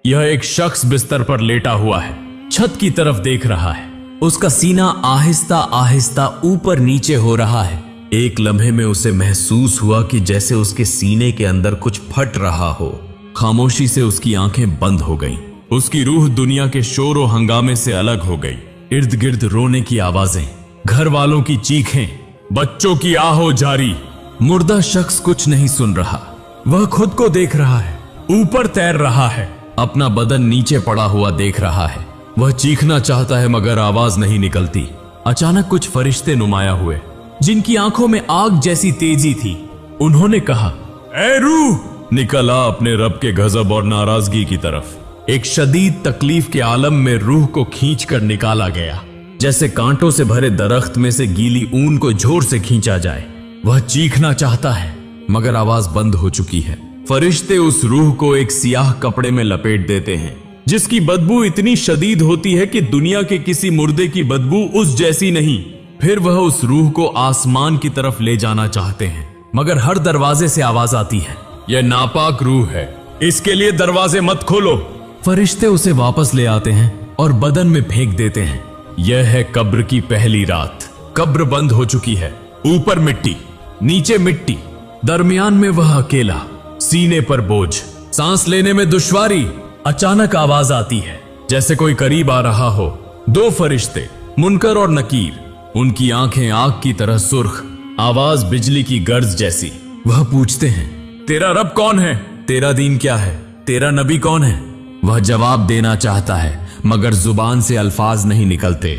यह एक शख्स बिस्तर पर लेटा हुआ है, छत की तरफ देख रहा है। उसका सीना आहिस्ता आहिस्ता ऊपर नीचे हो रहा है। एक लम्हे में उसे महसूस हुआ कि जैसे उसके सीने के अंदर कुछ फट रहा हो। खामोशी से उसकी आंखें बंद हो गईं। उसकी रूह दुनिया के शोर और हंगामे से अलग हो गई। इर्द गिर्द रोने की आवाजें, घर वालों की चीखें, बच्चों की आहो जारी। मुर्दा शख्स कुछ नहीं सुन रहा। वह खुद को देख रहा है, ऊपर तैर रहा है, अपना बदन नीचे पड़ा हुआ देख रहा है। वह चीखना चाहता है मगर आवाज नहीं निकलती। अचानक कुछ फरिश्ते नुमाया हुए, जिनकी आंखों में आग जैसी तेजी थी। उन्होंने कहा, ए रूह, निकल आ अपने रब के गजब और नाराजगी की तरफ। एक शदीद तकलीफ के आलम में रूह को खींचकर निकाला गया, जैसे कांटों से भरे दरख्त में से गीली ऊन को जोर से खींचा जाए। वह चीखना चाहता है मगर आवाज बंद हो चुकी है। फरिश्ते उस रूह को एक सियाह कपड़े में लपेट देते हैं, जिसकी बदबू इतनी शदीद होती है कि दुनिया के किसी मुर्दे की बदबू उस जैसी नहीं। फिर वह उस रूह को आसमान की तरफ ले जाना चाहते हैं, मगर हर दरवाजे से आवाज आती है, यह नापाक रूह है, इसके लिए दरवाजे मत खोलो। फरिश्ते उसे वापस ले आते हैं और बदन में फेंक देते हैं। यह है कब्र की पहली रात। कब्र बंद हो चुकी है। ऊपर मिट्टी, नीचे मिट्टी, दरमियान में वह अकेला, सीने पर बोझ, सांस लेने में दुश्वारी। अचानक आवाज आती है, जैसे कोई करीब आ रहा हो। दो फरिश्ते, मुनकर और नकीर, उनकी आंखें आग की तरह सुर्ख, आवाज बिजली की गर्ज जैसी। वह पूछते हैं, तेरा रब कौन है? तेरा दीन क्या है? तेरा नबी कौन है? वह जवाब देना चाहता है मगर जुबान से अल्फाज नहीं निकलते।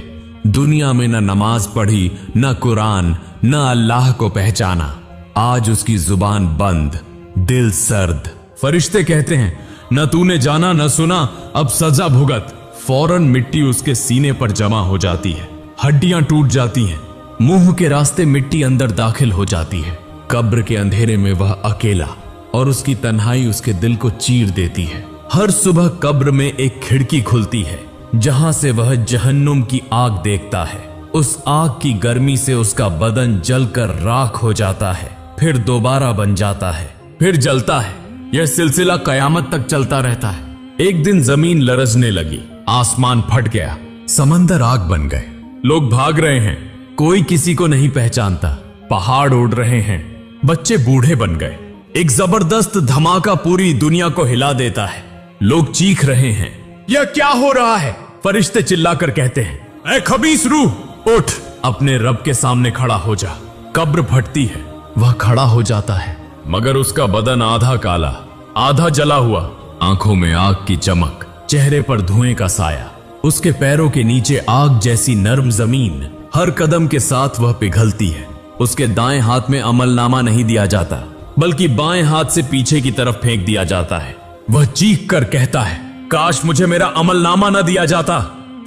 दुनिया में न नमाज पढ़ी, न कुरान, न अल्लाह को पहचाना। आज उसकी जुबान बंद, दिल सर्द। फरिश्ते कहते हैं, न तूने जाना न सुना, अब सजा भुगत। फौरन मिट्टी उसके सीने पर जमा हो जाती है, हड्डियां टूट जाती हैं, मुंह के रास्ते मिट्टी अंदर दाखिल हो जाती है। कब्र के अंधेरे में वह अकेला, और उसकी तन्हाई उसके दिल को चीर देती है। हर सुबह कब्र में एक खिड़की खुलती है, जहां से वह जहन्नुम की आग देखता है। उस आग की गर्मी से उसका बदन जलकर राख हो जाता है, फिर दोबारा बन जाता है, फिर जलता है। यह सिलसिला कयामत तक चलता रहता है। एक दिन जमीन लरजने लगी, आसमान फट गया, समंदर आग बन गए। लोग भाग रहे हैं, कोई किसी को नहीं पहचानता। पहाड़ उड़ रहे हैं, बच्चे बूढ़े बन गए। एक जबरदस्त धमाका पूरी दुनिया को हिला देता है। लोग चीख रहे हैं, यह क्या हो रहा है? फरिश्ते चिल्लाकर कहते हैं, ऐ खबीस रूह, उठ, अपने रब के सामने खड़ा हो जा। कब्र फटती है, वह खड़ा हो जाता है, मगर उसका बदन आधा काला, आधा जला हुआ। आंखों में आग की चमक, चेहरे पर धुएं का साया। उसके पैरों के नीचे आग जैसी नर्म जमीन। हर कदम के साथ वह पिघलती है। उसके दाएं हाथ में अमलनामा नहीं दिया जाता, बल्कि बाएं हाथ से पीछे की तरफ फेंक दिया जाता है। वह चीख कर कहता है, काश मुझे मेरा अमलनामा न दिया जाता।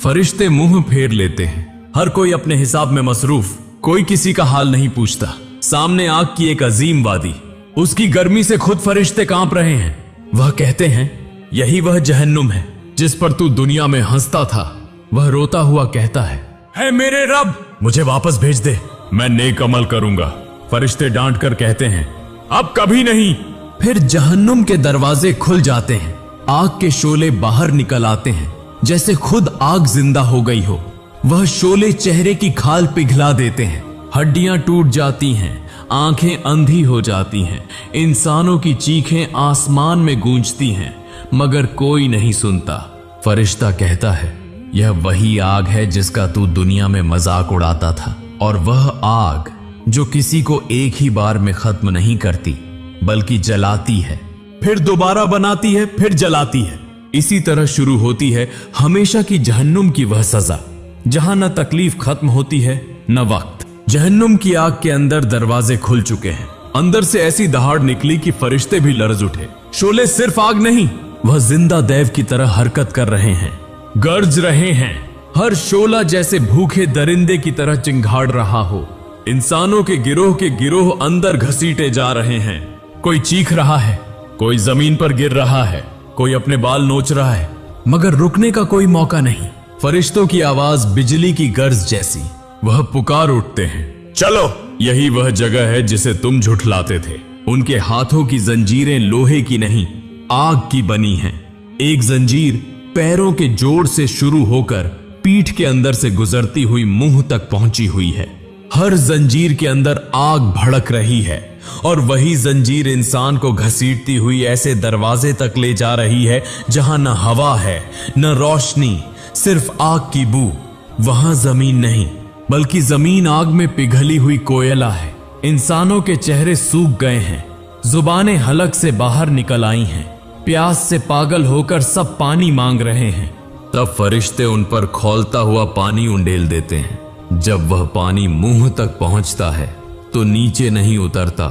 फरिश्ते मुंह फेर लेते हैं। हर कोई अपने हिसाब में मसरूफ, कोई किसी का हाल नहीं पूछता। सामने आग की एक अजीम वादी, उसकी गर्मी से खुद फरिश्ते कांप रहे हैं। वह कहते हैं, यही वह जहन्नुम है जिस पर तू दुनिया में हंसता था। वह रोता हुआ कहता है, हे मेरे रब, मुझे वापस भेज दे, मैं नेक अमल करूंगा। फरिश्ते डांट कर कहते हैं, अब कभी नहीं। फिर जहन्नुम के दरवाजे खुल जाते हैं, आग के शोले बाहर निकल आते हैं, जैसे खुद आग जिंदा हो गई हो। वह शोले चेहरे की खाल पिघला देते हैं, हड्डियां टूट जाती हैं, आंखें अंधी हो जाती हैं। इंसानों की चीखें आसमान में गूंजती हैं, मगर कोई नहीं सुनता। फरिश्ता कहता है, यह वही आग है जिसका तू दुनिया में मजाक उड़ाता था, और वह आग जो किसी को एक ही बार में खत्म नहीं करती, बल्कि जलाती है, फिर दोबारा बनाती है, फिर जलाती है। इसी तरह शुरू होती है हमेशा की जहन्नुम की वह सजा, जहां न तकलीफ खत्म होती है न वक्त। जहन्नुम की आग के अंदर दरवाजे खुल चुके हैं। अंदर से ऐसी दहाड़ निकली कि फरिश्ते भी लरज उठे। शोले सिर्फ आग नहीं, वह जिंदा दैव की तरह हरकत कर रहे हैं, गर्ज रहे हैं। हर शोला जैसे भूखे दरिंदे की तरह चिंघाड़ रहा हो। इंसानों के गिरोह अंदर घसीटे जा रहे हैं। कोई चीख रहा है, कोई जमीन पर गिर रहा है, कोई अपने बाल नोच रहा है, मगर रुकने का कोई मौका नहीं। फरिश्तों की आवाज बिजली की गर्ज जैसी। वह पुकार उठते हैं, चलो, यही वह जगह है जिसे तुम झुठलाते थे। उनके हाथों की जंजीरें लोहे की नहीं, आग की बनी हैं। एक जंजीर पैरों के जोड़ से शुरू होकर पीठ के अंदर से गुजरती हुई मुंह तक पहुंची हुई है। हर जंजीर के अंदर आग भड़क रही है और वही जंजीर इंसान को घसीटती हुई ऐसे दरवाजे तक ले जा रही है जहां न हवा है न रोशनी, सिर्फ आग की बू। वहां जमीन नहीं बल्कि जमीन आग में पिघली हुई कोयला है। इंसानों के चेहरे सूख गए हैं, जुबानें हलक से बाहर निकल आई हैं, प्यास से पागल होकर सब पानी मांग रहे हैं। तब फरिश्ते उन पर खौलता हुआ पानी उंडेल देते हैं। जब वह पानी मुंह तक पहुंचता है तो नीचे नहीं उतरता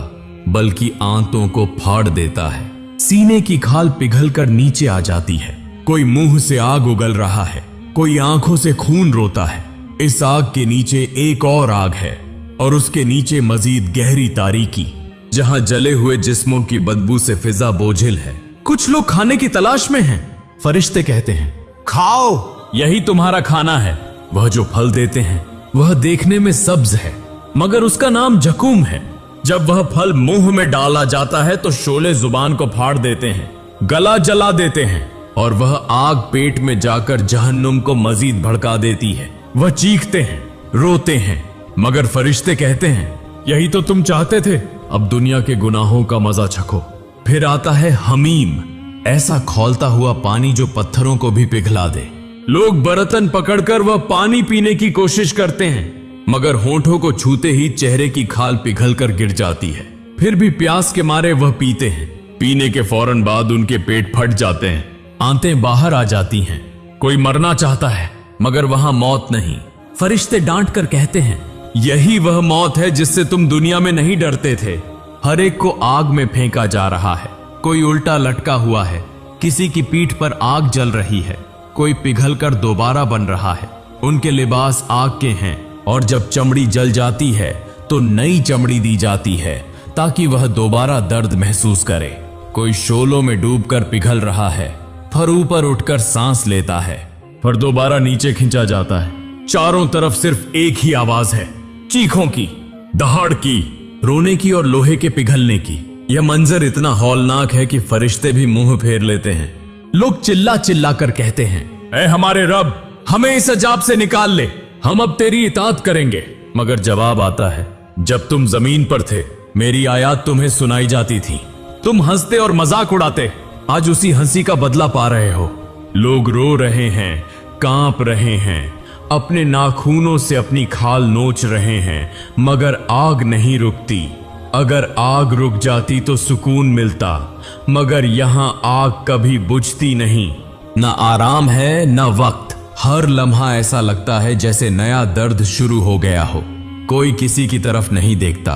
बल्कि आंतों को फाड़ देता है। सीने की खाल पिघलकर नीचे आ जाती है। कोई मुंह से आग उगल रहा है, कोई आंखों से खून रोता है। इस आग के नीचे एक और आग है और उसके नीचे मजीद गहरी तारीकी, जहां जले हुए जिस्मों की बदबू से फिजा बोझिल है। कुछ लोग खाने की तलाश में हैं। फरिश्ते कहते हैं, खाओ, यही तुम्हारा खाना है। वह जो फल देते हैं वह देखने में सब्ज है मगर उसका नाम जकूम है। जब वह फल मुंह में डाला जाता है तो शोले जुबान को फाड़ देते हैं, गला जला देते हैं और वह आग पेट में जाकर जहन्नुम को मजीद भड़का देती है। वह चीखते हैं, रोते हैं मगर फरिश्ते कहते हैं, यही तो तुम चाहते थे, अब दुनिया के गुनाहों का मजा चखो। फिर आता है हमीम, ऐसा खौलता हुआ पानी जो पत्थरों को भी पिघला दे। लोग बर्तन पकड़कर वह पानी पीने की कोशिश करते हैं मगर होंठों को छूते ही चेहरे की खाल पिघलकर गिर जाती है। फिर भी प्यास के मारे वह पीते हैं। पीने के फौरन बाद उनके पेट फट जाते हैं, आंतें बाहर आ जाती हैं। कोई मरना चाहता है मगर वहां मौत नहीं। फरिश्ते डांट कर कहते हैं, यही वह मौत है जिससे तुम दुनिया में नहीं डरते थे। हर एक को आग में फेंका जा रहा है। कोई उल्टा लटका हुआ है, किसी की पीठ पर आग जल रही है, कोई पिघलकर दोबारा बन रहा है। उनके लिबास आग के हैं और जब चमड़ी जल जाती है तो नई चमड़ी दी जाती है ताकि वह दोबारा दर्द महसूस करे। कोई शोलों में डूबकर पिघल रहा है, फिर ऊपर उठकर सांस लेता है, फिर दोबारा नीचे खींचा जाता है। चारों तरफ सिर्फ एक ही आवाज है, चीखों की, दहाड़ की, रोने की और लोहे के पिघलने की। यह मंजर इतना हौलनाक है कि फरिश्ते भी मुंह फेर लेते हैं। लोग चिल्ला चिल्ला कर कहते हैं, ऐ हमारे रब, हमें इस अजाब से निकाल ले, हम अब तेरी इताअत करेंगे। मगर जवाब आता है, जब तुम जमीन पर थे मेरी आयत तुम्हें सुनाई जाती थी, तुम हंसते और मजाक उड़ाते, आज उसी हंसी का बदला पा रहे हो। लोग रो रहे हैं, कांप रहे हैं, अपने नाखूनों से अपनी खाल नोच रहे हैं मगर आग नहीं रुकती। अगर आग रुक जाती तो सुकून मिलता मगर यहां आग कभी बुझती नहीं। न आराम है न वक्त, हर लम्हा ऐसा लगता है जैसे नया दर्द शुरू हो गया हो। कोई किसी की तरफ नहीं देखता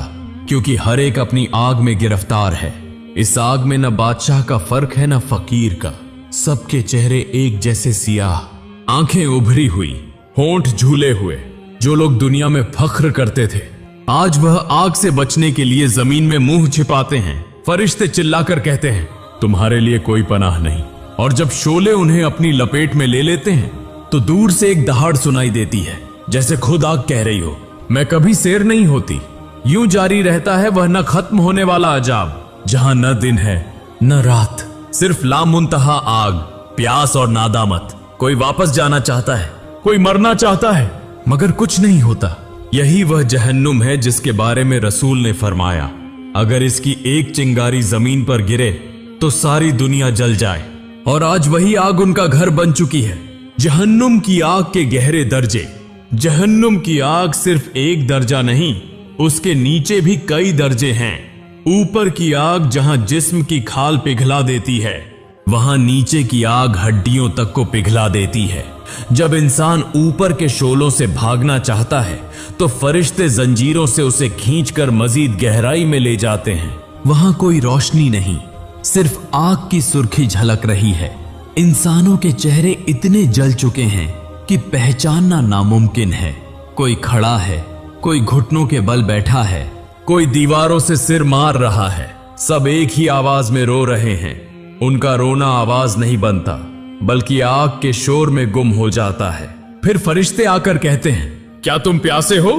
क्योंकि हर एक अपनी आग में गिरफ्तार है। इस आग में न बादशाह का फर्क है न फकीर का। सबके चेहरे एक जैसे सियाह, आंखें उभरी हुई, होंठ झूले हुए। जो लोग दुनिया में फख्र करते थे आज वह आग से बचने के लिए जमीन में मुंह छिपाते हैं। फरिश्ते चिल्लाकर कहते हैं, तुम्हारे लिए कोई पनाह नहीं। और जब शोले उन्हें अपनी लपेट में ले लेते हैं तो दूर से एक दहाड़ सुनाई देती है, जैसे खुद आग कह रही हो, मैं कभी शेर नहीं होती। यूं जारी रहता है वह न खत्म होने वाला अजाब, जहां न दिन है न रात, सिर्फ लामुंतहा आग, प्यास और नादामत। कोई वापस जाना चाहता है, कोई मरना चाहता है मगर कुछ नहीं होता। यही वह जहन्नुम है जिसके बारे में रसूल ने फरमाया, अगर इसकी एक चिंगारी जमीन पर गिरे तो सारी दुनिया जल जाए। और आज वही आग उनका घर बन चुकी है। जहन्नुम की आग के गहरे दर्जे। जहन्नुम की आग सिर्फ एक दर्जा नहीं, उसके नीचे भी कई दर्जे हैं। ऊपर की आग जहां जिस्म की खाल पिघला देती है, वहां नीचे की आग हड्डियों तक को पिघला देती है। जब इंसान ऊपर के शोलों से भागना चाहता है तो फरिश्ते जंजीरों से उसे खींचकर मजीद गहराई में ले जाते हैं। वहां कोई रोशनी नहीं, सिर्फ आग की सुर्खी झलक रही है। इंसानों के चेहरे इतने जल चुके हैं कि पहचानना नामुमकिन है। कोई खड़ा है, कोई घुटनों के बल बैठा है, कोई दीवारों से सिर मार रहा है। सब एक ही आवाज में रो रहे हैं। उनका रोना आवाज नहीं बनता बल्कि आग के शोर में गुम हो जाता है। फिर फरिश्ते आकर कहते हैं, क्या तुम प्यासे हो?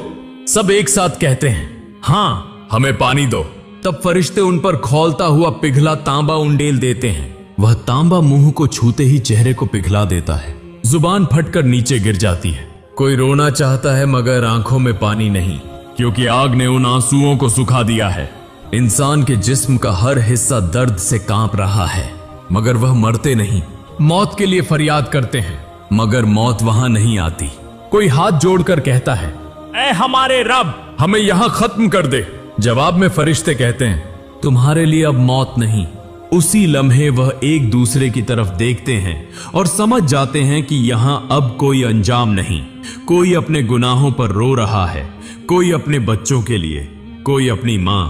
सब एक साथ कहते हैं, हाँ, हमें पानी दो। तब फरिश्ते उन पर खौलता हुआ पिघला तांबा उंडेल देते हैं। वह तांबा मुंह को छूते ही चेहरे को पिघला देता है। जुबान फटकर नीचे गिर जाती है। कोई रोना चाहता है मगर आंखों में पानी नहीं, क्योंकि आग ने उन आंसुओं को सुखा दिया है। इंसान के जिस्म का हर हिस्सा दर्द से कांप रहा है, मगर वह मरते नहीं। मौत के लिए फरियाद करते हैं, मगर मौत वहां नहीं आती। कोई हाथ जोड़कर कहता है, ऐ हमारे रब, हमें यहां खत्म कर दे। जवाब में फरिश्ते कहते हैं, तुम्हारे लिए अब मौत नहीं। उसी लम्हे वह एक दूसरे की तरफ देखते हैं और समझ जाते हैं कि यहां अब कोई अंजाम नहीं। कोई अपने गुनाहों पर रो रहा है, कोई अपने बच्चों के लिए, कोई अपनी माँ,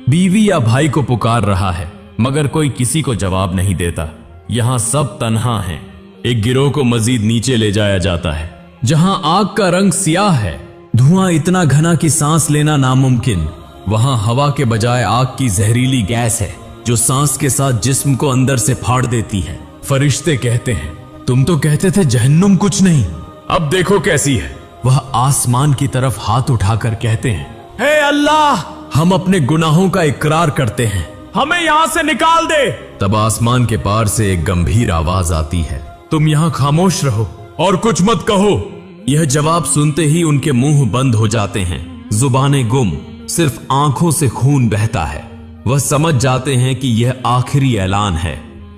बीवी या भाई को पुकार रहा है, मगर कोई किसी को जवाब नहीं देता। यहां सब तन्हा हैं। एक गिरोह को मजीद नीचे ले जाया जाता है, जहां आग का रंग सियाह है, धुआं इतना घना कि सांस लेना नामुमकिन। वहां हवा के बजाय आग की जहरीली गैस है, जो सांस के साथ जिस्म को अंदर से फाड़ देती है। फरिश्ते कहते हैं, तुम तो कहते थे जहन्नुम कुछ नहीं, अब देखो कैसी है। वह आसमान की तरफ हाथ उठाकर कहते हैं, हे अल्लाह, हम अपने गुनाहों का इकरार करते हैं, हमें यहां से निकाल दे। तब आसमान के पार से एक गंभीर आवाज आती है, तुम यहां खामोश रहो और कुछ मत कहो। यह जवाब सुनते ही उनके मुंह बंद हो जाते हैं, जुबानें गुम, सिर्फ आंखों से खून बहता है। वह समझ जाते हैं कि यह आखिरी ऐलान है,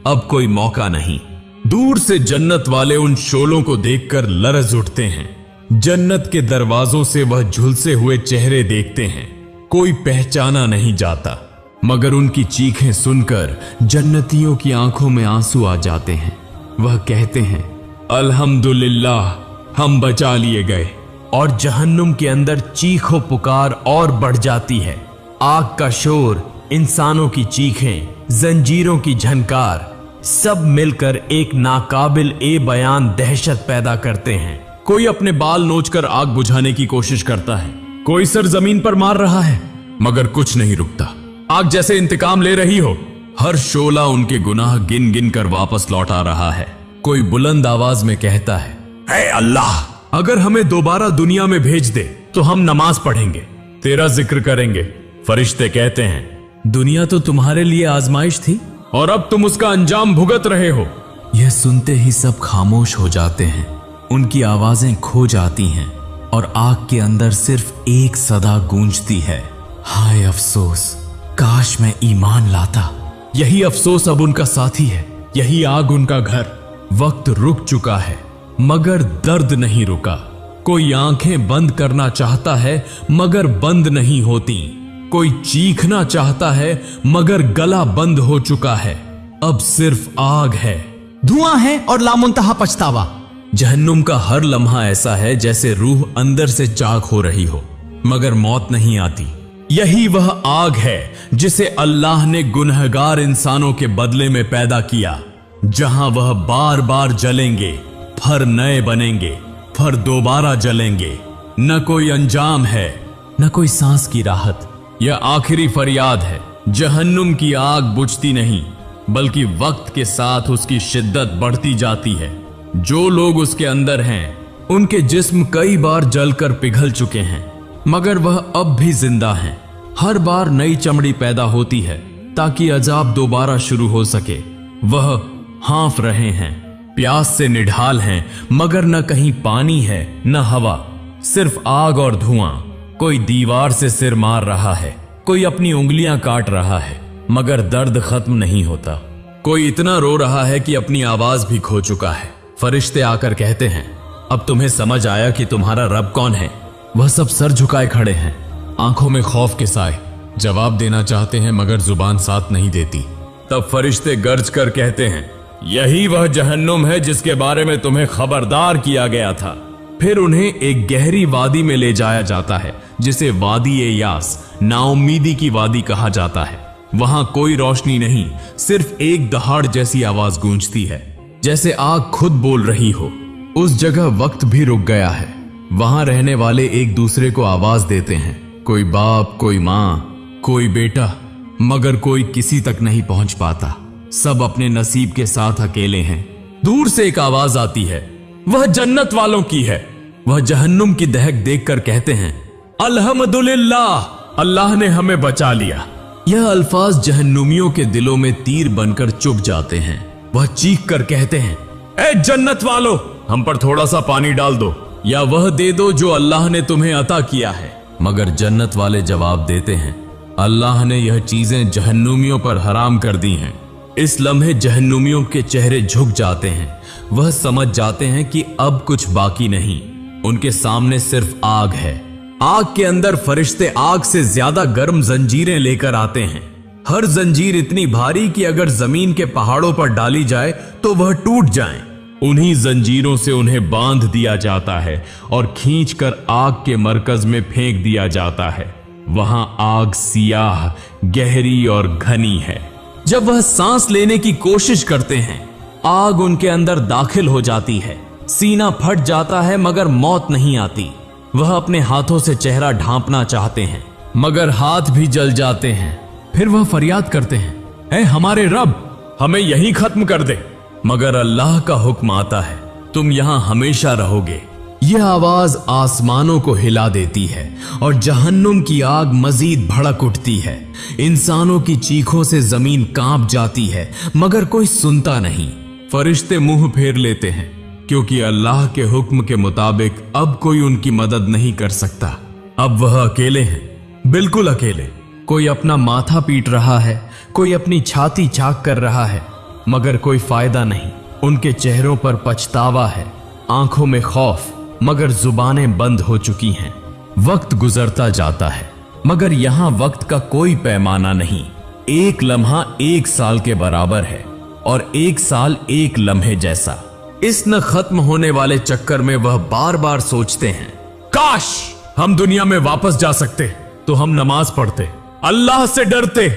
अब कोई मौका नहीं। दूर से जन्नत वाले उन शोलों को देखकर लरज उठते हैं। जन्नत के दरवाजों से वह झुलसे हुए चेहरे देखते हैं। कोई पहचाना नहीं जाता, मगर उनकी चीखें सुनकर जन्नतियों की आंखों में आंसू आ जाते हैं। वह कहते हैं, अल्हम्दुलिल्लाह, हम बचा लिए गए। और जहन्नुम के अंदर चीखो पुकार और बढ़ जाती है। आग का शोर, इंसानों की चीखें, जंजीरों की झनकार, सब मिलकर एक नाकाबिल ए बयान दहशत पैदा करते हैं। कोई अपने बाल नोचकर आग बुझाने की कोशिश करता है, कोई सर जमीन पर मार रहा है, मगर कुछ नहीं रुकता। आग जैसे इंतकाम ले रही हो। हर शोला उनके गुनाह गिन गिन कर वापस लौट आ रहा है। कोई बुलंद आवाज में कहता है, हे अल्लाह, अगर हमें दोबारा दुनिया में भेज दे तो हम नमाज पढ़ेंगे, तेरा जिक्र करेंगे। फरिश्ते कहते हैं, दुनिया तो तुम्हारे लिए आजमाइश थी और अब तुम उसका अंजाम भुगत रहे हो। यह सुनते ही सब खामोश हो जाते हैं, उनकी आवाजें खो जाती हैं और आग के अंदर सिर्फ एक सदा गूंजती है, हाय अफसोस, काश मैं ईमान लाता। यही अफसोस अब उनका साथी है, यही आग उनका घर। वक्त रुक चुका है, मगर दर्द नहीं रुका। कोई आंखें बंद करना चाहता है, मगर बंद नहीं होती। कोई चीखना चाहता है, मगर गला बंद हो चुका है। अब सिर्फ आग है, धुआं है और लामुंतहा पछतावा। जहन्नुम का हर लम्हा ऐसा है जैसे रूह अंदर से चाक हो रही हो, मगर मौत नहीं आती। यही वह आग है जिसे अल्लाह ने गुनहगार इंसानों के बदले में पैदा किया, जहां वह बार बार जलेंगे, फर नए बनेंगे, फर दोबारा जलेंगे। न कोई अंजाम है, न कोई सांस की राहत। यह आखिरी फरियाद है। जहन्नुम की आग बुझती नहीं, बल्कि वक्त के साथ उसकी शिद्दत बढ़ती जाती है। जो लोग उसके अंदर हैं, उनके जिस्म कई बार जलकर पिघल चुके हैं, मगर वह अब भी जिंदा हैं। हर बार नई चमड़ी पैदा होती है ताकि अजाब दोबारा शुरू हो सके। वह हाँफ रहे हैं, प्यास से निढाल हैं, मगर न कहीं पानी है न हवा, सिर्फ आग और धुआं। कोई दीवार से सिर मार रहा है, कोई अपनी उंगलियां काट रहा है, मगर दर्द खत्म नहीं होता। कोई इतना रो रहा है कि अपनी आवाज भी खो चुका है। फरिश्ते आकर कहते हैं, अब तुम्हें समझ आया कि तुम्हारा रब कौन है। वह सब सर झुकाए खड़े हैं, आंखों में खौफ के साए। जवाब देना चाहते हैं, मगर जुबान साथ नहीं देती। तब फरिश्ते गर्ज कर कहते हैं, यही वह जहन्नुम है जिसके बारे में तुम्हें खबरदार किया गया था। फिर उन्हें एक गहरी वादी में ले जाया जाता है, जिसे वादी-ए-यास, नाउम्मीदी की वादी कहा जाता है। वहां कोई रोशनी नहीं, सिर्फ एक दहाड़ जैसी आवाज गूंजती है, जैसे आग खुद बोल रही हो। उस जगह वक्त भी रुक गया है। वहां रहने वाले एक दूसरे को आवाज देते हैं, कोई बाप, कोई माँ, कोई बेटा, मगर कोई किसी तक नहीं पहुंच पाता। सब अपने नसीब के साथ अकेले हैं। दूर से एक आवाज आती है, वह जन्नत वालों की है। वह जहन्नुम की दहक देखकर कहते हैं, अल्हम्दुलिल्लाह, अल्लाह ने हमें बचा लिया। यह अल्फाज जहन्नुमियों के दिलों में तीर बनकर चुभ जाते हैं। वह चीख कर कहते हैं, ए जन्नत वालों, हम पर थोड़ा सा पानी डाल दो या वह दे दो जो अल्लाह ने तुम्हें अता किया है। मगर जन्नत वाले जवाब देते हैं, अल्लाह ने यह चीजें जहन्नुमियों पर हराम कर दी हैं। इस लम्हे जहन्नुमियों के चेहरे झुक जाते हैं। वह समझ जाते हैं कि अब कुछ बाकी नहीं, उनके सामने सिर्फ आग है। आग के अंदर फरिश्ते आग से ज्यादा गर्म जंजीरें लेकर आते हैं। हर जंजीर इतनी भारी कि अगर जमीन के पहाड़ों पर डाली जाए तो वह टूट जाएं। उन्हीं जंजीरों से उन्हें बांध दिया जाता है और खींचकर आग के मरकज में फेंक दिया जाता है। वहां आग सियाह, गहरी और घनी है। जब वह सांस लेने की कोशिश करते हैं, आग उनके अंदर दाखिल हो जाती है। सीना फट जाता है मगर मौत नहीं आती। वह अपने हाथों से चेहरा ढांपना चाहते हैं मगर हाथ भी जल जाते हैं। फिर वह फरियाद करते हैं, ऐ हमारे रब, हमें यहीं खत्म कर दे। मगर अल्लाह का हुक्म आता है, तुम यहां हमेशा रहोगे। यह आवाज आसमानों को हिला देती है और जहन्नुम की आग मजीद भड़क उठती है। इंसानों की चीखों से जमीन कांप जाती है मगर कोई सुनता नहीं। फरिश्ते मुंह फेर लेते हैं क्योंकि अल्लाह के हुक्म के मुताबिक अब कोई उनकी मदद नहीं कर सकता। अब वह अकेले हैं, बिल्कुल अकेले। कोई अपना माथा पीट रहा है, कोई अपनी छाती चाक कर रहा है, मगर कोई फायदा नहीं। उनके चेहरों पर पछतावा है, आंखों में खौफ, मगर जुबानें बंद हो चुकी हैं। वक्त गुजरता जाता है मगर यहां वक्त का कोई पैमाना नहीं। एक लम्हा 1 साल के बराबर है और 1 साल 1 लम्हे जैसा। इस न खत्म होने वाले चक्कर में वह बार बार सोचते हैं, काश हम दुनिया में वापस जा सकते तो हम नमाज पढ़ते, अल्लाह से डरते।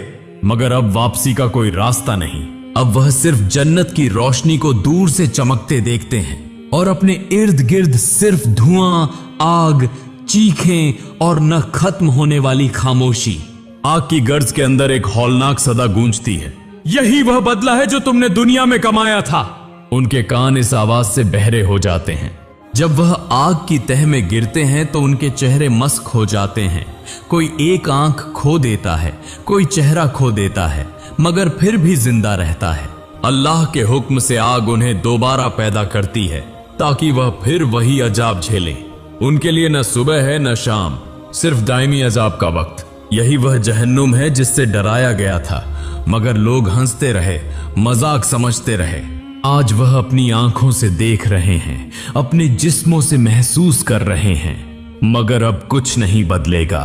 मगर अब वापसी का कोई रास्ता नहीं। अब वह सिर्फ जन्नत की रोशनी को दूर से चमकते देखते हैं और अपने इर्द गिर्द सिर्फ धुआं, आग, चीखें और न खत्म होने वाली खामोशी। आग की गर्ज के अंदर एक हौलनाक सदा गूंजती है, यही वह बदला है जो तुमने दुनिया में कमाया था। उनके कान इस आवाज से बहरे हो जाते हैं। जब वह आग की तह में गिरते हैं तो उनके चेहरे मस्क हो जाते हैं। कोई एक आंख खो देता है, कोई चेहरा खो देता है, मगर फिर भी जिंदा रहता है। अल्लाह के हुक्म से आग उन्हें दोबारा पैदा करती है ताकि वह फिर वही अजाब झेले। उनके लिए न सुबह है न शाम, सिर्फ दायमी अजाब का वक्त। यही वह जहन्नुम है जिससे डराया गया था, मगर लोग हंसते रहे, मजाक समझते रहे। आज वह अपनी आंखों से देख रहे हैं, अपने जिस्मों से महसूस कर रहे हैं, मगर अब कुछ नहीं बदलेगा।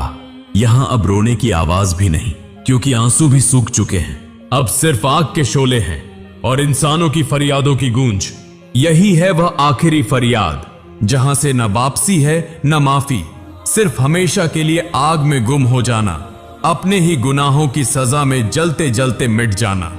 यहां अब रोने की आवाज भी नहीं, क्योंकि आंसू भी सूख चुके हैं। अब सिर्फ आग के शोले हैं और इंसानों की फरियादों की गूंज। यही है वह आखिरी फरियाद, जहां से न वापसी है न माफी, सिर्फ हमेशा के लिए आग में गुम हो जाना, अपने ही गुनाहों की सजा में जलते जलते मिट जाना।